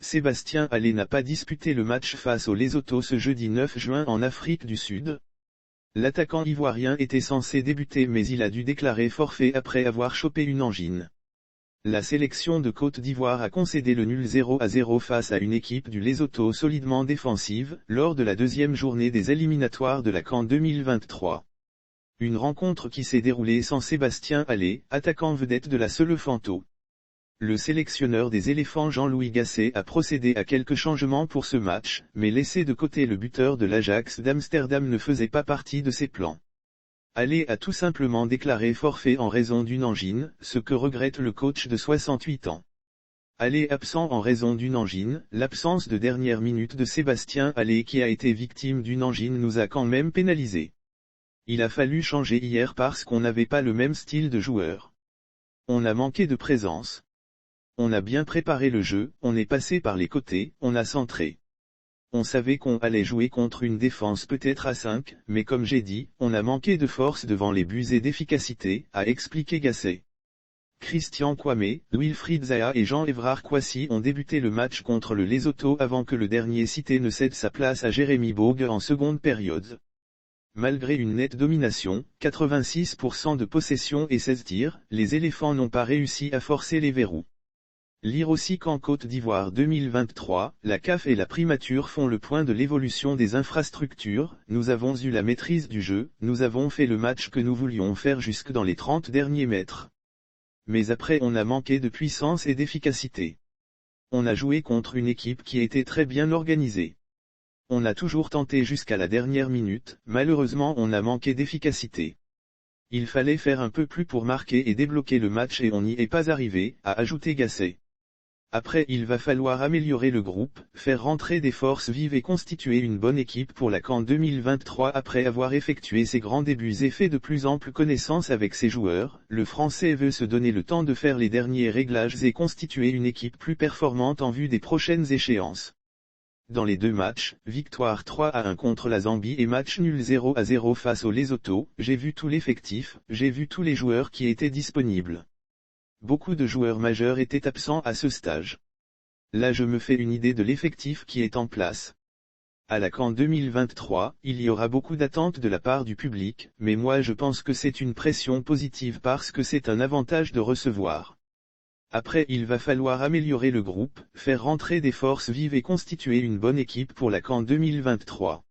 Sébastien Haller n'a pas disputé le match face au Lesotho ce jeudi 9 juin en Afrique du Sud. L'attaquant ivoirien était censé débuter mais il a dû déclarer forfait après avoir chopé une angine. La sélection de Côte d'Ivoire a concédé le nul 0-0 face à une équipe du Lesotho solidement défensive, lors de la deuxième journée des éliminatoires de la CAN 2023. Une rencontre qui s'est déroulée sans Sébastien Haller, attaquant vedette de la Selefanto. Le sélectionneur des éléphants Jean-Louis Gasset a procédé à quelques changements pour ce match, mais laisser de côté le buteur de l'Ajax d'Amsterdam ne faisait pas partie de ses plans. Haller a tout simplement déclaré forfait en raison d'une angine, ce que regrette le coach de 68 ans. Haller absent en raison d'une angine, l'absence de dernière minute de Sébastien Haller qui a été victime d'une angine nous a quand même pénalisé. Il a fallu changer hier parce qu'on n'avait pas le même style de joueur. On a manqué de présence. On a bien préparé le jeu, on est passé par les côtés, on a centré. On savait qu'on allait jouer contre une défense peut-être à 5, mais comme j'ai dit, on a manqué de force devant les buts et d'efficacité, a expliqué Gasset. Christian Kwame, Wilfried Zaha et Jean-Évrard Kouassi ont débuté le match contre le Lesotho avant que le dernier cité ne cède sa place à Jérémy Bogue en seconde période. Malgré une nette domination, 86% de possession et 16 tirs, les éléphants n'ont pas réussi à forcer les verrous. Lire aussi qu'en Côte d'Ivoire 2023, la CAF et la primature font le point de l'évolution des infrastructures, nous avons eu la maîtrise du jeu, nous avons fait le match que nous voulions faire jusque dans les 30 derniers mètres. Mais après on a manqué de puissance et d'efficacité. On a joué contre une équipe qui était très bien organisée. On a toujours tenté jusqu'à la dernière minute, malheureusement on a manqué d'efficacité. Il fallait faire un peu plus pour marquer et débloquer le match et on n'y est pas arrivé, a ajouté Gasset. Après il va falloir améliorer le groupe, faire rentrer des forces vives et constituer une bonne équipe pour la CAN 2023 après avoir effectué ses grands débuts et fait de plus amples connaissances avec ses joueurs, le Français veut se donner le temps de faire les derniers réglages et constituer une équipe plus performante en vue des prochaines échéances. Dans les deux matchs, victoire 3-1 contre la Zambie et match nul 0-0 face au Lesotho, j'ai vu tout l'effectif, j'ai vu tous les joueurs qui étaient disponibles. Beaucoup de joueurs majeurs étaient absents à ce stage. Là je me fais une idée de l'effectif qui est en place. À la CAN 2023, il y aura beaucoup d'attentes de la part du public, mais moi je pense que c'est une pression positive parce que c'est un avantage de recevoir. Après il va falloir améliorer le groupe, faire rentrer des forces vives et constituer une bonne équipe pour la CAN 2023.